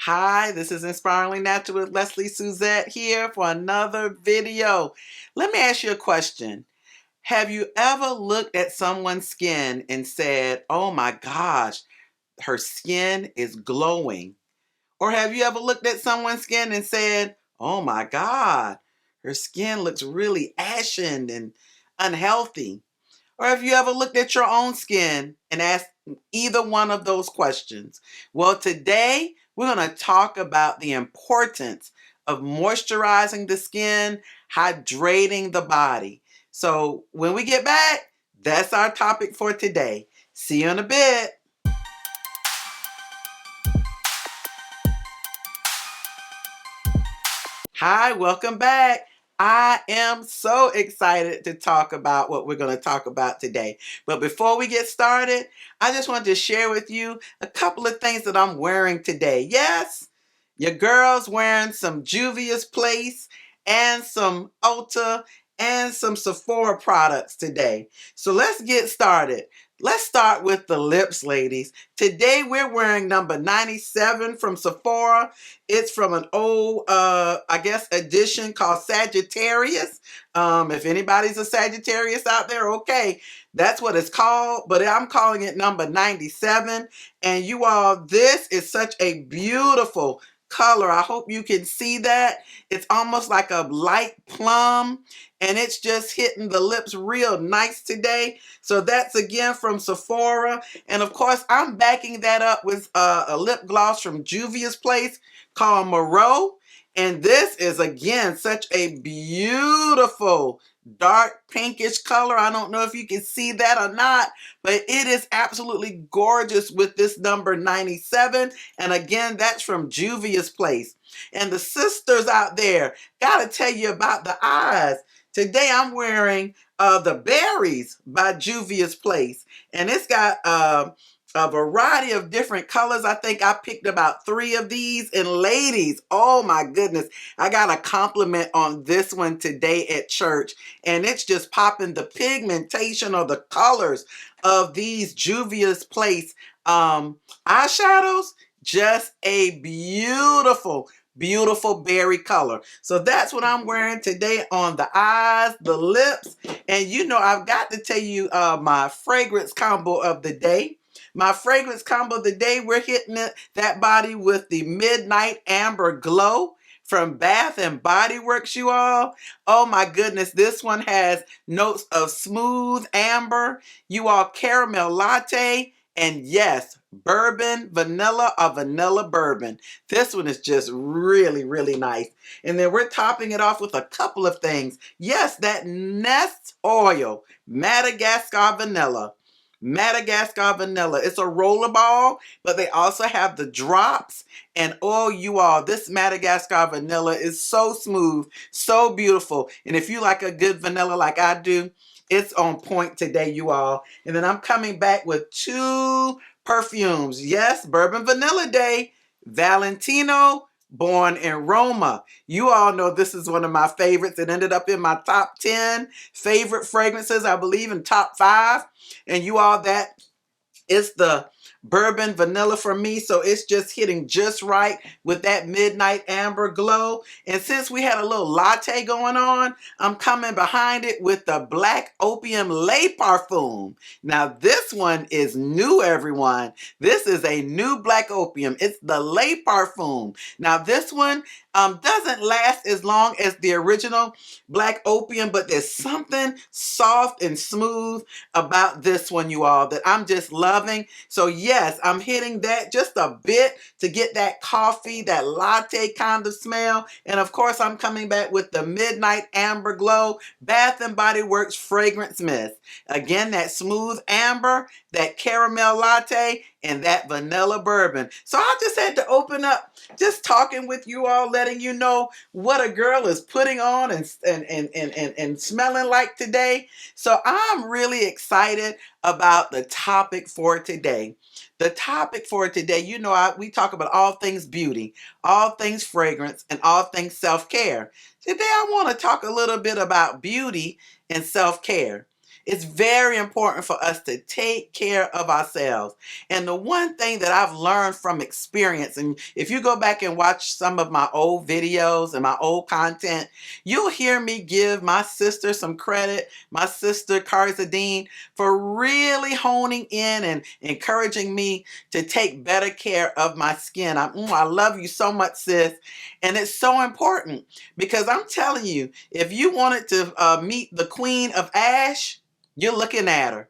Hi, this is Inspiringly Natural with Lesley Suzette here for another video. Let me ask you a question. Have you ever looked at someone's skin and said, oh my gosh, her skin is glowing? Or have you ever looked at someone's skin and said, oh my God, her skin looks really ashen and unhealthy? Or have you ever looked at your own skin and asked either one of those questions? Well, today we're going to talk about the importance of moisturizing the skin, hydrating the body. So when we get back, that's our topic for today. See you in a bit. Hi, welcome back. I am so excited to talk about what we're going to talk about today. But before we get started, I just wanted to share with you a couple of things that I'm wearing today. Yes, your girl's wearing some Juvia's Place and some Ulta and some Sephora products today. So let's get started. Let's start with the lips, ladies. Today we're wearing number 97 from Sephora. It's from an old, I guess, edition called Sagittarius. If anybody's a Sagittarius out there, okay, that's what it's called. But I'm calling it number 97. And you all, this is such a beautiful color. I hope you can see that. It's almost like a light plum, and it's just hitting the lips real nice today. So that's again from Sephora. And of course, I'm backing that up with a lip gloss from Juvia's Place called Moreau. And this is again such a beautiful dark pinkish color. I don't know if you can see that or not, but it is absolutely gorgeous with this number 97. And again, that's from Juvia's Place. And the sisters out there, gotta tell you about the eyes. Today I'm wearing the Berries by Juvia's Place. And it's got a variety of different colors. I think I picked about 3 of these. And ladies, oh my goodness, I got a compliment on this one today at church. And it's just popping the pigmentation or the colors of these Juvia's Place eyeshadows. Just a beautiful berry color. So that's what I'm wearing today on the eyes, the lips. And you know, I've got to tell you my fragrance combo of the day. My fragrance combo of the day, we're hitting that body with the Midnight Amber Glow from Bath and Body Works, you all. Oh my goodness, this one has notes of smooth amber, you all, caramel latte, and yes, bourbon vanilla or vanilla bourbon. This one is just really nice. And then we're topping it off with a couple of things. Yes, that Nest Oil Madagascar Vanilla. Madagascar Vanilla. It's a rollerball, but they also have the drops. And oh, you all, this Madagascar Vanilla is so smooth, so beautiful. And if you like a good vanilla like I do, it's on point today, you all. And then I'm coming back with 2 perfumes. Yes, Bourbon Vanilla Day, Valentino, Born in Roma. You all know this is one of my favorites. It ended up in my top 10 favorite fragrances, I believe in top 5. And you all, that is the bourbon vanilla for me. So it's just hitting just right with that midnight amber glow. And since we had a little latte going on, I'm coming behind it with the Black Opium Lait Parfum. Now this one is new, everyone. This is a new Black Opium. It's the Lait Parfum. Now this one doesn't last as long as the original Black Opium, but there's something soft and smooth about this one, you all, that I'm just loving. So yes, I'm hitting that just a bit to get that coffee, that latte kind of smell. And of course, I'm coming back with the Midnight Amber Glow Bath and Body Works Fragrance Mist. Again, that smooth amber, that caramel latte, and that vanilla bourbon. So I just had to open up just talking with you all, letting you know what a girl is putting on and smelling like today. So I'm really excited about the topic for today. The topic for today, you know, we talk about all things beauty, all things fragrance, and all things self-care. Today I want to talk a little bit about beauty and self-care. It's very important for us to take care of ourselves. And the one thing that I've learned from experience, and if you go back and watch some of my old videos and my old content, you'll hear me give my sister some credit, my sister Carzadine, for really honing in and encouraging me to take better care of my skin. I love you so much, sis. And it's so important because I'm telling you, if you wanted to meet the Queen of Ash, you're looking at her.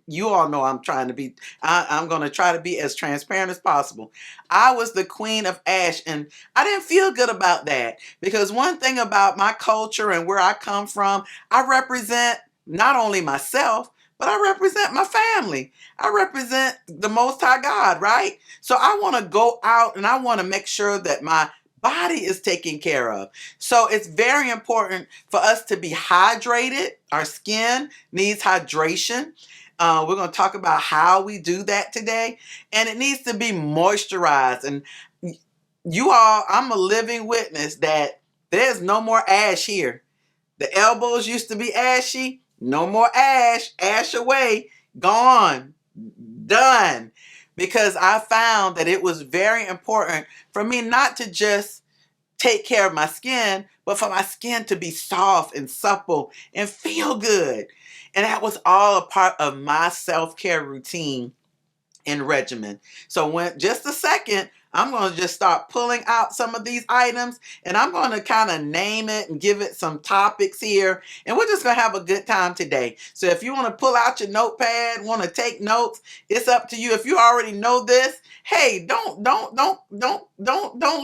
You all know I'm trying to be, I'm going to try to be as transparent as possible. I was the Queen of Ash, and I didn't feel good about that because one thing about my culture and where I come from, I represent not only myself, but I represent my family. I represent the Most High God, right? So I want to go out and I want to make sure that my body is taken care of. So it's very important for us to be hydrated. Our skin needs hydration. We're going to talk about how we do that today. And it needs to be moisturized. And you all, I'm a living witness that there's no more ash here. The elbows used to be ashy. No more ash. Ash away. Gone. Done. Because I found that it was very important for me not to just take care of my skin, but for my skin to be soft and supple and feel good. And that was all a part of my self-care routine and regimen. So when just a second, I'm going to just start pulling out some of these items and I'm going to kind of name it and give it some topics here. And we're just going to have a good time today. So if you want to pull out your notepad, want to take notes, it's up to you. If you already know this, hey, don't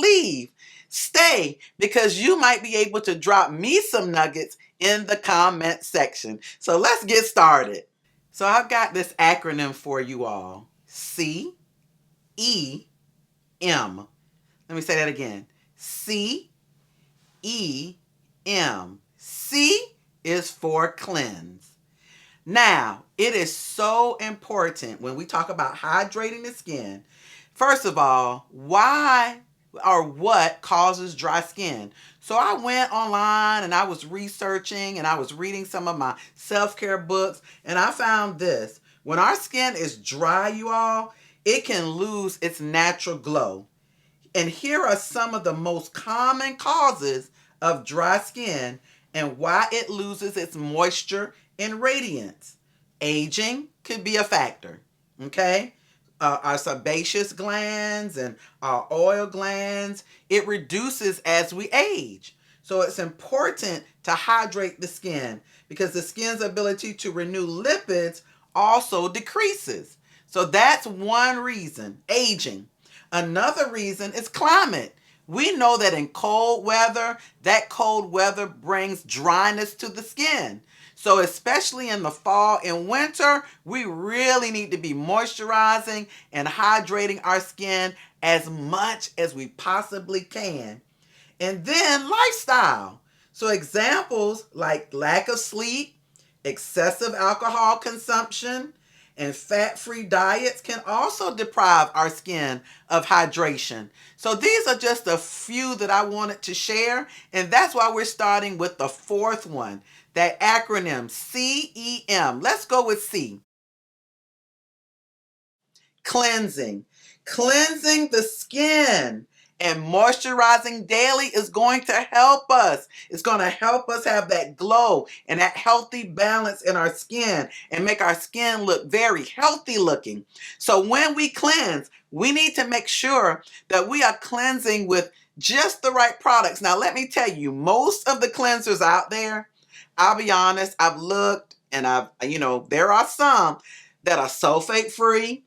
leave. Stay, because you might be able to drop me some nuggets in the comment section. So let's get started. So I've got this acronym for you all. C-E-M. Let me say that again. C-E-M. C is for cleanse. Now, it is so important when we talk about hydrating the skin. First of all, why or what causes dry skin? So I went online and I was researching and I was reading some of my self-care books, and I found this. When our skin is dry, you all, it can lose its natural glow. And here are some of the most common causes of dry skin and why it loses its moisture and radiance. Aging could be a factor, okay? Our sebaceous glands and our oil glands, it reduces as we age. So it's important to hydrate the skin because the skin's ability to renew lipids also decreases. So that's one reason, aging. Another reason is climate. We know that in cold weather, that cold weather brings dryness to the skin. So especially in the fall and winter, we really need to be moisturizing and hydrating our skin as much as we possibly can. And then lifestyle. So examples like lack of sleep, excessive alcohol consumption, and fat-free diets can also deprive our skin of hydration. So these are just a few that I wanted to share, and that's why we're starting with the fourth one, that acronym CEM. Let's go with C. Cleansing. Cleansing the skin and moisturizing daily is going to help us. It's going to help us have that glow and that healthy balance in our skin and make our skin look very healthy looking. So when we cleanse, we need to make sure that we are cleansing with just the right products. Now, let me tell you, most of the cleansers out there, I'll be honest, I've looked and there are some that are sulfate free,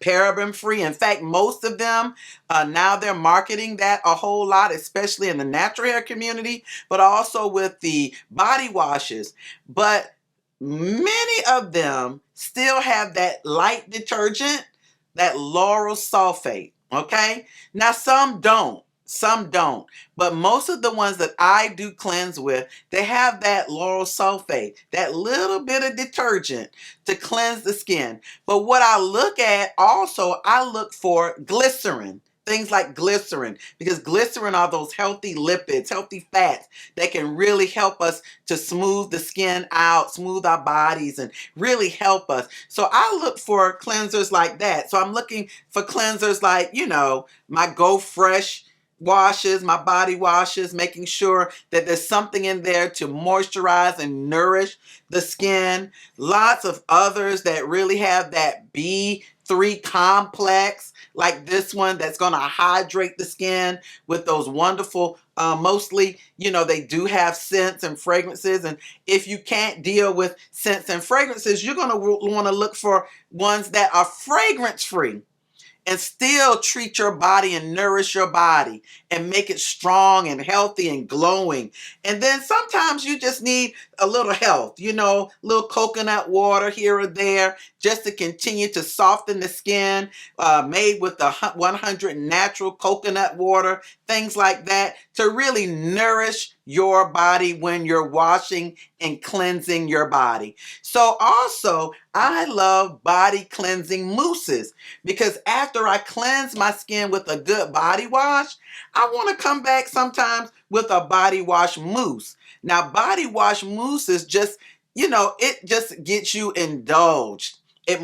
paraben free. In fact, most of them, now they're marketing that a whole lot, especially in the natural hair community, but also with the body washes. But many of them still have that light detergent, that lauryl sulfate, okay? Now, some don't. Some don't. But most of the ones that I do cleanse with, they have that lauryl sulfate, that little bit of detergent to cleanse the skin. But what I look at also, I look for glycerin. things like glycerin, because glycerin are those healthy lipids, healthy fats that can really help us to smooth the skin out, smooth our bodies, and really help us. So I look for cleansers like that. So I'm looking for cleansers like, my Go Fresh washes, my body washes, making sure that there's something in there to moisturize and nourish the skin. Lots of others that really have that B3 complex, like this one that's going to hydrate the skin with those wonderful, mostly, they do have scents and fragrances. And if you can't deal with scents and fragrances, you're going to want to look for ones that are fragrance free and still treat your body and nourish your body and make it strong and healthy and glowing. And then sometimes you just need a little health, little coconut water here or there just to continue to soften the skin, made with the 100 natural coconut water, things like that, to really nourish your body when you're washing and cleansing your body. So also, I love body cleansing mousses, because after I cleanse my skin with a good body wash, I want to come back sometimes with a body wash mousse. Now, body wash mousse is just, it just gets you indulged. It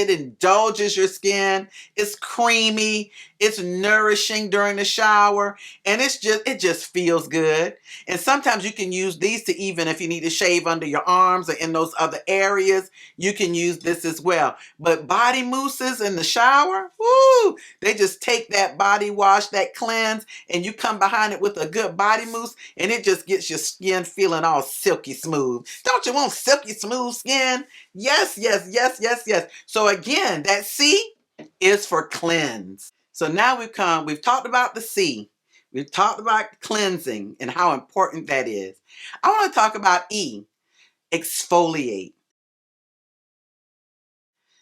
indulges your skin. It's creamy. It's nourishing during the shower. And it just feels good. And sometimes you can use these to, even if you need to shave under your arms or in those other areas, you can use this as well. But body mousses in the shower, woo, they just take that body wash, that cleanse, and you come behind it with a good body mousse, and it just gets your skin feeling all silky smooth. Don't you want silky smooth skin? Yes, yes, yes, yes, yes. So again, that C is for cleanse. So now we've talked about the C. We've talked about cleansing and how important that is. I want to talk about E, exfoliate.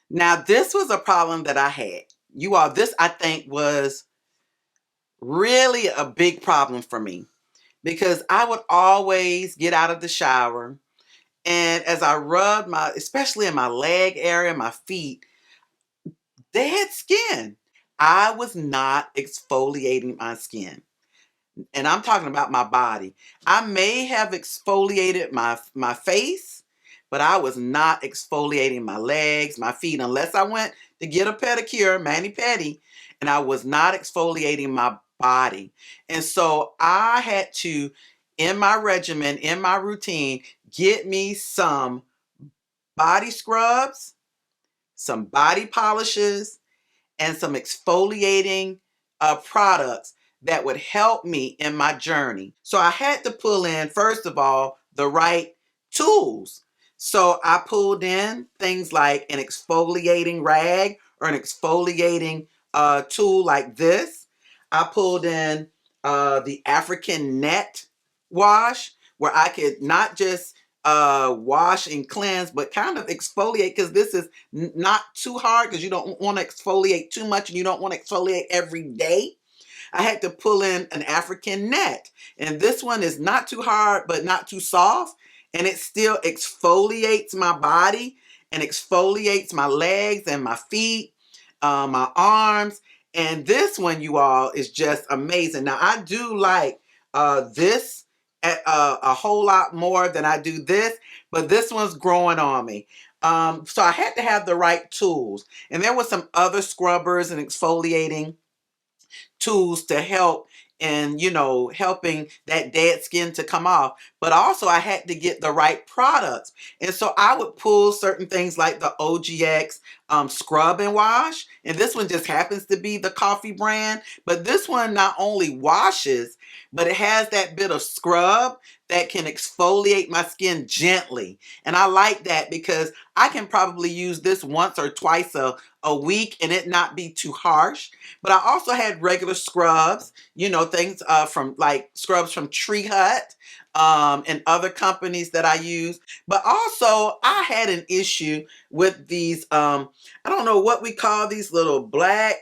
Now, this was a problem that I had. You all, this I think was really a big problem for me, because I would always get out of the shower, and as I rubbed especially in my leg area, my feet, dead skin. I was not exfoliating my skin. And I'm talking about my body. I may have exfoliated my face, but I was not exfoliating my legs, my feet, unless I went to get a pedicure, mani-pedi, and I was not exfoliating my body. And so I had to, in my regimen, in my routine, get me some body scrubs, some body polishes, and some exfoliating products that would help me in my journey. So I had to pull in, first of all, the right tools. So I pulled in things like an exfoliating rag or an exfoliating tool like this. I pulled in the African net wash, where I could not just wash and cleanse, but kind of exfoliate, because this is not too hard, because you don't want to exfoliate too much and you don't want to exfoliate every day. I had to pull in an African net, and this one is not too hard but not too soft, and it still exfoliates my body and exfoliates my legs and my feet, my arms. And this one, you all, is just amazing. Now, I do like this a whole lot more than I do this, but this one's growing on me. So I had to have the right tools. And there were some other scrubbers and exfoliating tools to help in, helping that dead skin to come off. But also I had to get the right products. And so I would pull certain things like the OGX scrub and wash. And this one just happens to be the coffee brand. But this one not only washes, but it has that bit of scrub that can exfoliate my skin gently. And I like that, because I can probably use this once or twice a week and it not be too harsh. But I also had regular scrubs, things from like scrubs from Tree Hut and other companies that I use. But also I had an issue with these, I don't know what we call these little black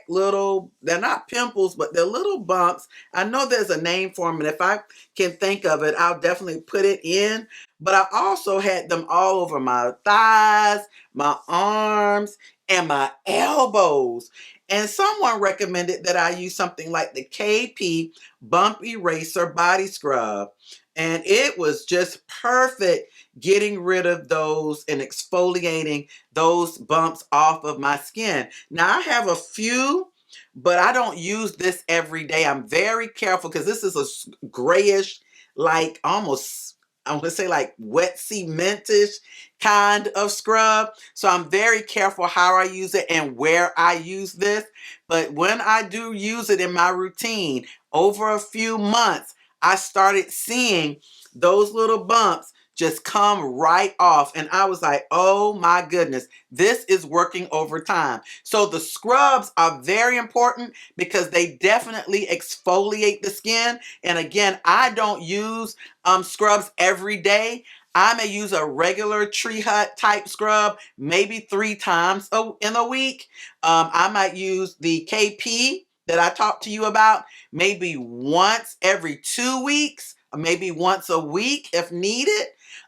they're not pimples, but they're little bumps. I know there's a name for them, and if I can think of it, I'll definitely put it in. But I also had them all over my thighs, my arms, and my elbows. And someone recommended that I use something like the KP Bump Eraser Body Scrub. And it was just perfect getting rid of those and exfoliating those bumps off of my skin. Now I have a few, but I don't use this every day. I'm very careful because this is a grayish, like almost, I want to say like wet cementish kind of scrub. So I'm very careful how I use it and where I use this. But when I do use it in my routine, over a few months, I started seeing those little bumps just come right off. And I was like, oh my goodness, this is working over time. So the scrubs are very important because they definitely exfoliate the skin. And again, I don't use scrubs every day. I may use a regular tree hut type scrub maybe 3 times in a week. I might use the KP that I talked to you about maybe once every 2 weeks, or maybe once a week if needed.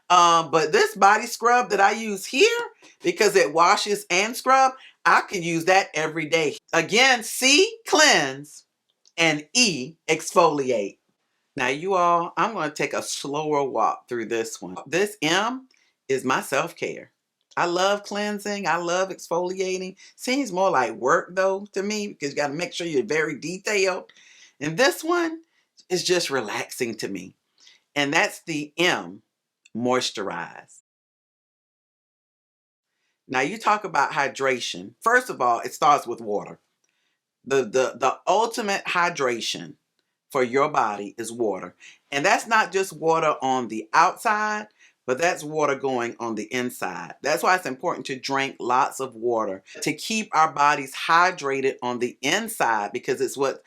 But this body scrub that I use here, because it washes and scrub, I can use that every day. Again, C, cleanse, and E, exfoliate. Now, you all, I'm going to take a slower walk through this one. This M is my self-care. I love cleansing. I love exfoliating. Seems more like work, though, to me, because you got to make sure you're very detailed. And this one is just relaxing to me. And that's the M, moisturize. Now, you talk about hydration. First of all, it starts with water. The ultimate hydration for your body is water. And that's not just water on the outside, but that's water going on the inside. That's why it's important to drink lots of water to keep our bodies hydrated on the inside, because it's what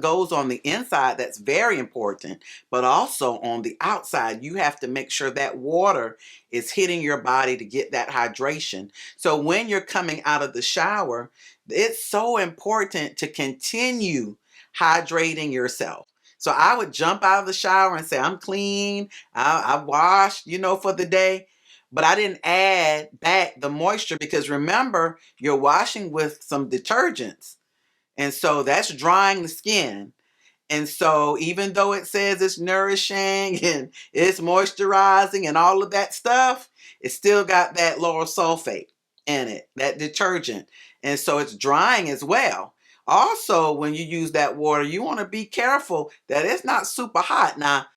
goes on the inside that's very important. But also on the outside, you have to make sure that water is hitting your body to get that hydration. So when you're coming out of the shower, it's so important to continue hydrating yourself. So I would jump out of the shower and say, I'm clean, I washed, for the day. But I didn't add back the moisture because remember, you're washing with some detergents. And so that's drying the skin. And so even though it says it's nourishing and it's moisturizing and all of that stuff, it's still got that lauryl sulfate in it, that detergent. And so it's drying as well. Also, when you use that water, you want to be careful that it's not super hot. Now,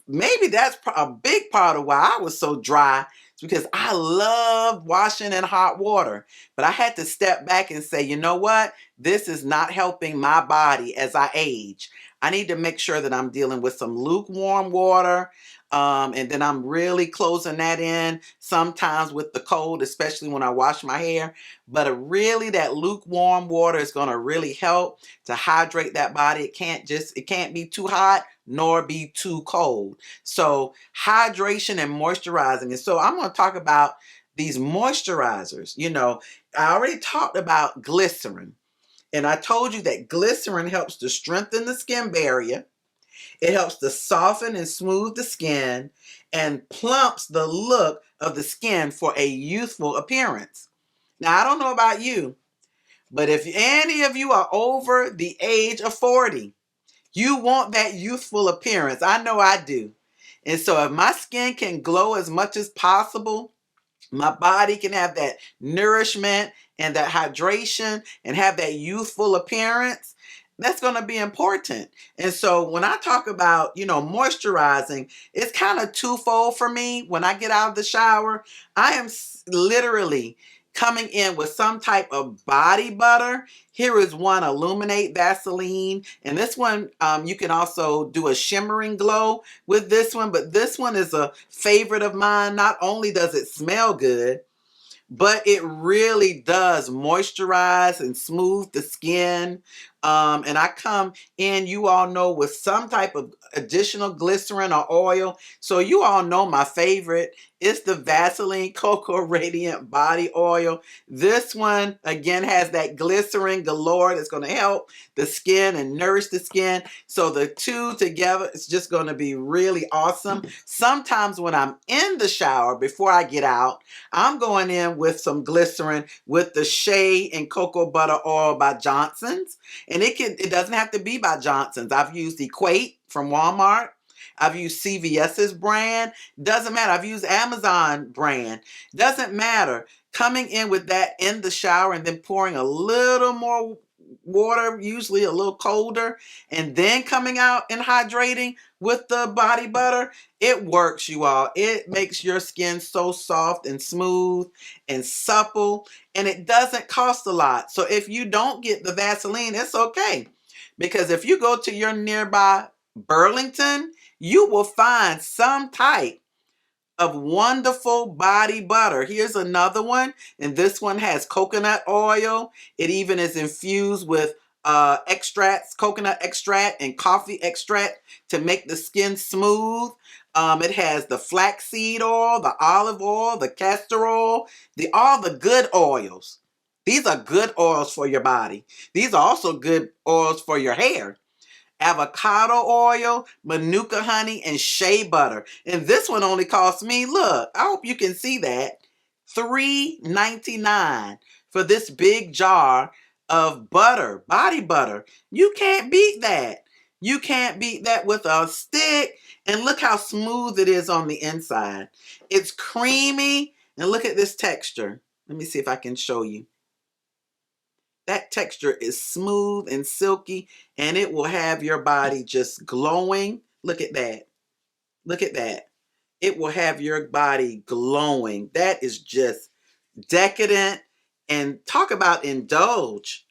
maybe that's a big part of why I was so dry. It's because I love washing in hot water. But I had to step back and say, you know what? This is not helping my body as I age. I need to make sure that I'm dealing with some lukewarm water. And then I'm really closing that in sometimes with the cold, especially when I wash my hair. But really that lukewarm water is going to really help to hydrate that body. It can't be too hot nor be too cold. So hydration and moisturizing. And so I'm going to talk about these moisturizers. I already talked about glycerin. And I told you that glycerin helps to strengthen the skin barrier. It helps to soften and smooth the skin and plumps the look of the skin for a youthful appearance. Now, I don't know about you, but if any of you are over the age of 40, you want that youthful appearance. I know I do. And so if my skin can glow as much as possible, my body can have that nourishment and that hydration and have that youthful appearance, that's going to be important. And so when I talk about, moisturizing, it's kind of twofold for me. When I get out of the shower, I am literally coming in with some type of body butter. Here is one, Illuminate Vaseline. And this one, you can also do a shimmering glow with this one. But this one is a favorite of mine. Not only does it smell good, but it really does moisturize and smooth the skin And I come in, you all know, with some type of additional glycerin or oil. So you all know my favorite is the Vaseline Cocoa Radiant Body Oil. This one, again, has that glycerin galore that's going to help the skin and nourish the skin. So the two together, it's just going to be really awesome. Sometimes when I'm in the shower, before I get out, I'm going in with some glycerin with the Shea and Cocoa Butter Oil by Johnson's. And it doesn't have to be by Johnson's. I've used Equate from Walmart. I've used CVS's brand. Doesn't matter. I've used Amazon brand. Doesn't matter. Coming in with that in the shower and then pouring a little more water, usually a little colder, and then coming out and hydrating with the body butter, it works, you all. It makes your skin so soft and smooth and supple, and it doesn't cost a lot. So if you don't get the Vaseline, it's okay. Because if you go to your nearby Burlington, you will find some type of wonderful body butter. Here's another one, and this one has coconut oil. It even is infused with extracts, coconut extract and coffee extract to make the skin smooth. It has the flaxseed oil, the olive oil, the castor oil, all the good oils. These are good oils for your body. These are also good oils for your hair. Avocado oil, manuka honey, and shea butter. And this one only cost me, look, I hope you can see that, $3.99 for this big jar of butter, body butter. You can't beat that. You can't beat that with a stick. And look how smooth it is on the inside. It's creamy. And look at this texture. Let me see if I can show you. That texture is smooth and silky, and it will have your body just glowing. Look at that. Look at that. It will have your body glowing. That is just decadent. And talk about indulge.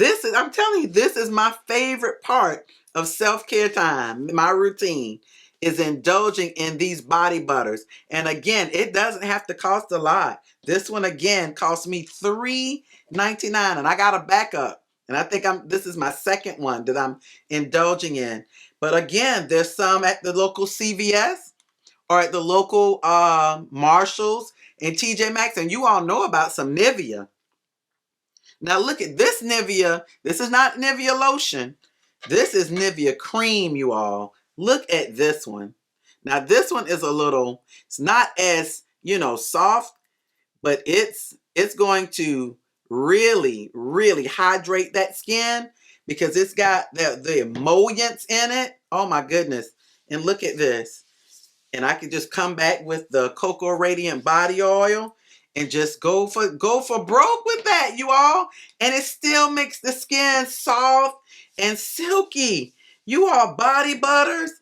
I'm telling you, this is my favorite part of self-care time. My routine is indulging in these body butters. And again, it doesn't have to cost a lot. This one again cost me $3.99, and I got a backup. And I think this is my second one that I'm indulging in. But again, there's some at the local CVS or at the local Marshalls and TJ Maxx. And you all know about some Nivea. Now look at this Nivea. This is not Nivea lotion. This is Nivea cream, you all. Look at this one. Now this one is it's not as, soft, but it's going to really, really hydrate that skin because it's got the emollients in it. Oh my goodness. And look at this. And I could just come back with the Cocoa Radiant Body Oil and just go for broke with that, you all. And it still makes the skin soft and silky. You all, body butters,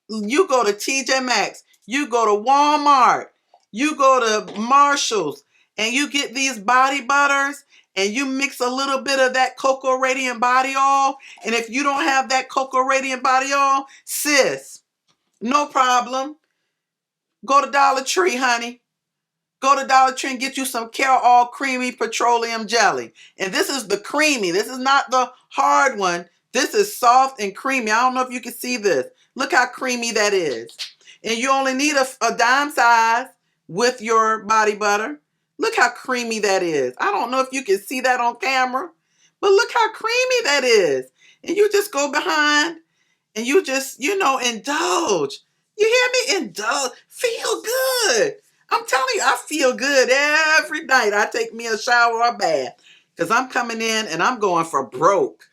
you go to TJ Maxx, you go to Walmart, you go to Marshalls, and you get these body butters, and you mix a little bit of that Cocoa Radiant Body Oil. And if you don't have that Cocoa Radiant Body Oil, sis, no problem. Go to Dollar Tree, honey. Go to Dollar Tree and get you some Care-All Creamy Petroleum Jelly. And this is the creamy. This is not the hard one. This is soft and creamy. I don't know if you can see this. Look how creamy that is. And you only need a dime size with your body butter. Look how creamy that is. I don't know if you can see that on camera, but look how creamy that is. And you just go behind and you just, indulge. You hear me? Indulge. Feel good. I'm telling you, I feel good every night. I take me a shower or a bath because I'm coming in and I'm going for broke.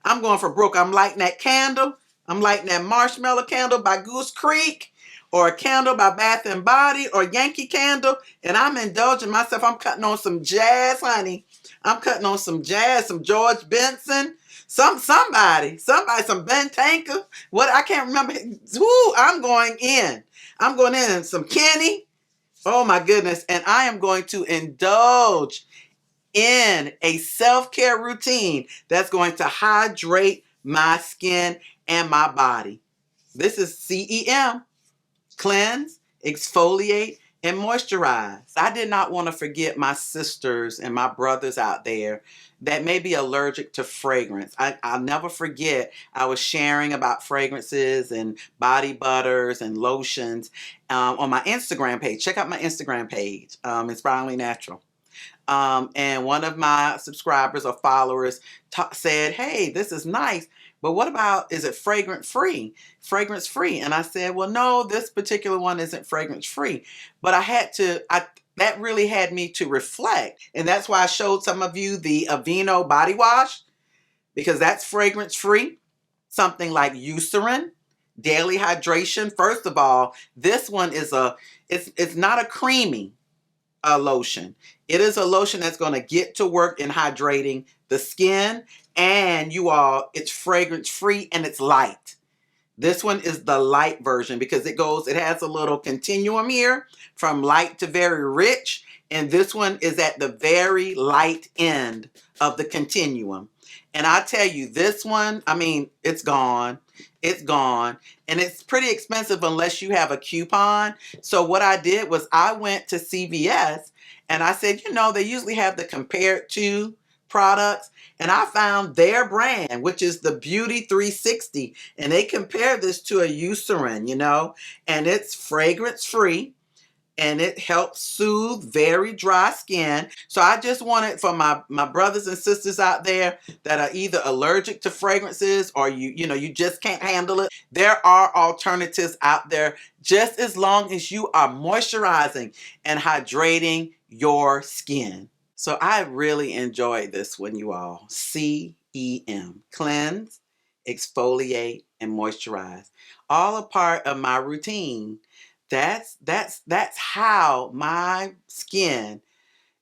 I'm going for broke. I'm lighting that candle. I'm lighting that marshmallow candle by Goose Creek or a candle by Bath and Body or Yankee Candle, and I'm indulging myself. I'm cutting on some jazz, honey. I'm cutting on some jazz, some George Benson, somebody, some Ben Tanker. What, I can't remember. Woo, I'm going in. I'm going in and some Kenny. Oh my goodness. And I am going to indulge in a self-care routine that's going to hydrate my skin and my body. This is CEM. Cleanse, exfoliate, and moisturize. I did not want to forget my sisters and my brothers out there that may be allergic to fragrance. I'll never forget, I was sharing about fragrances and body butters and lotions on my Instagram page. Check out my Instagram page, Inspiringly Natural. And one of my subscribers or followers said, "Hey, this is nice, but what about, is it fragrance free? Fragrance free?" And I said, "Well, no, this particular one isn't fragrance free." But that really had me to reflect. And that's why I showed some of you the Aveeno body wash, because that's fragrance free. Something like Eucerin, daily hydration. First of all, this one is it's not a creamy lotion. It is a lotion that's going to get to work in hydrating the skin, and it's fragrance free and it's light. This one is the light version because it has a little continuum here from light to very rich, and this one is at the very light end of the continuum. And I tell you, this one, I mean, it's gone. It's gone. And it's pretty expensive unless you have a coupon. So what I did was I went to CVS and I said, they usually have the compared to products. And I found their brand, which is the Beauty 360. And they compared this to a Eucerin, and it's fragrance free. And it helps soothe very dry skin. So I just wanted, for my brothers and sisters out there that are either allergic to fragrances or you just can't handle it, there are alternatives out there, just as long as you are moisturizing and hydrating your skin. So I really enjoyed this one, you all. CEM, cleanse, exfoliate, and moisturize. All a part of my routine. That's how my skin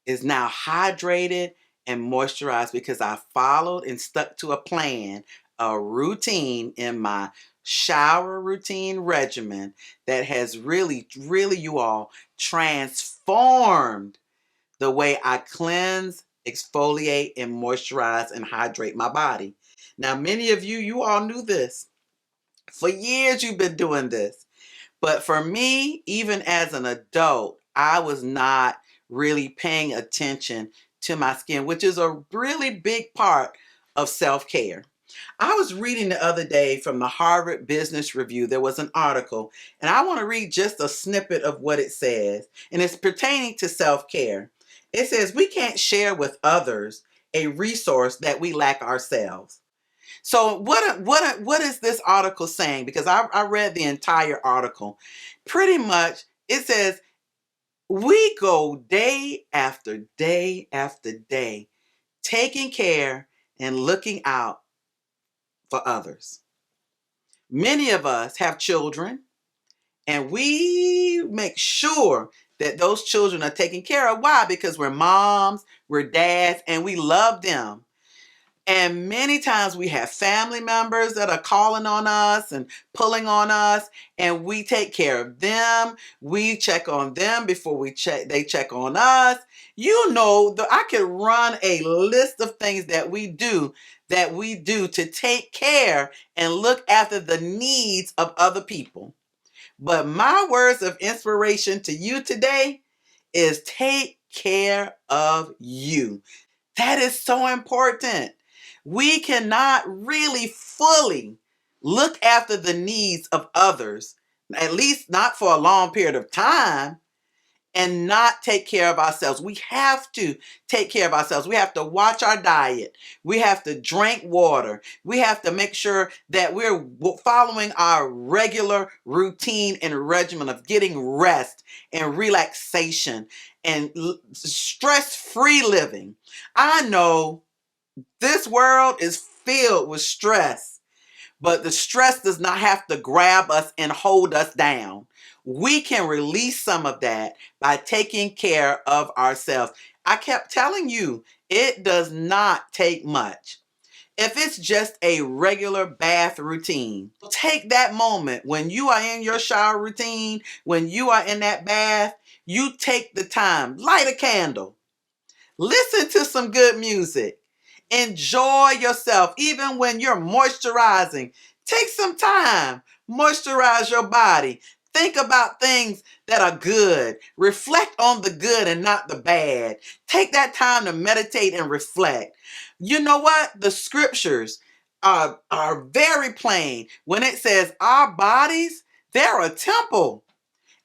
is now hydrated and moisturized, because I followed and stuck to a plan, a routine in my shower routine regimen that has really, really, you all, transformed the way I cleanse, exfoliate, and moisturize and hydrate my body. Now, many of you all knew this. For years, you've been doing this. But for me, even as an adult, I was not really paying attention to my skin, which is a really big part of self-care. I was reading the other day from the Harvard Business Review. There was an article, and I want to read just a snippet of what it says, and it's pertaining to self-care. It says, "We can't share with others a resource that we lack ourselves." So what is this article saying? Because I read the entire article. Pretty much it says we go day after day after day taking care and looking out for others. Many of us have children, and we make sure that those children are taken care of. Why? Because we're moms, we're dads, and we love them. And many times we have family members that are calling on us and pulling on us, and we take care of them. We check on them before they check on us. I could run a list of things that we do to take care and look after the needs of other people. But my words of inspiration to you today is take care of you. That is so important. We cannot really fully look after the needs of others, at least not for a long period of time, and not take care of ourselves. We have to take care of ourselves. We have to watch our diet. We have to drink water. We have to make sure that we're following our regular routine and regimen of getting rest and relaxation and stress-free living. I know this world is filled with stress, but the stress does not have to grab us and hold us down. We can release some of that by taking care of ourselves. I kept telling you, it does not take much. If it's just a regular bath routine, take that moment when you are in your shower routine, when you are in that bath, you take the time, light a candle, listen to some good music. Enjoy yourself. Even when you're moisturizing, take some time. Moisturize your body. Think about things that are good. Reflect on the good and not the bad. Take that time to meditate and reflect. You know what? The scriptures are very plain when it says our bodies, they're a temple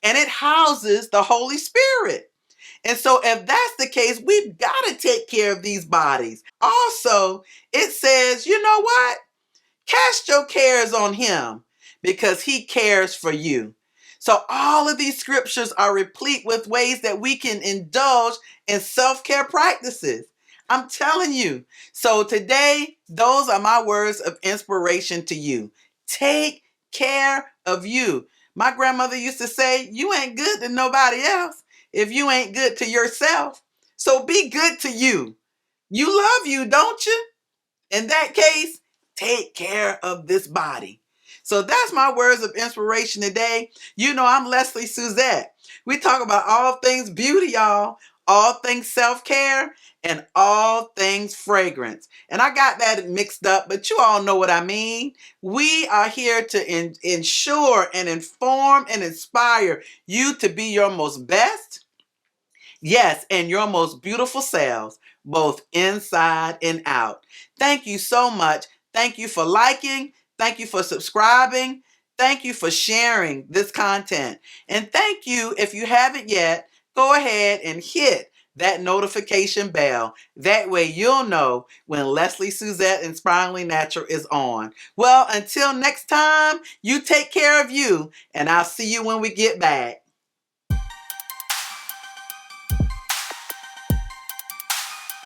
and it houses the Holy Spirit. And so if that's the case, we've got to take care of these bodies. Also, it says, you know what? Cast your cares on him because he cares for you. So all of these scriptures are replete with ways that we can indulge in self-care practices. I'm telling you. So today, those are my words of inspiration to you. Take care of you. My grandmother used to say, you ain't good to nobody else if you ain't good to yourself. So be good to you. You love you, don't you? In that case, take care of this body. So that's my words of inspiration today. You know, I'm Lesley Suzette. We talk about all things beauty, y'all, all things self-care, and all things fragrance. And I got that mixed up, but you all know what I mean. We are here to ensure and inform and inspire you to be your most best, yes, and your most beautiful selves, both inside and out. Thank you so much. Thank you for liking. Thank you for subscribing. Thank you for sharing this content. And thank you, if you haven't yet, go ahead and hit that notification bell. That way you'll know when Lesley Suzette Inspiringly Natural is on. Well, until next time, you take care of you, and I'll see you when we get back.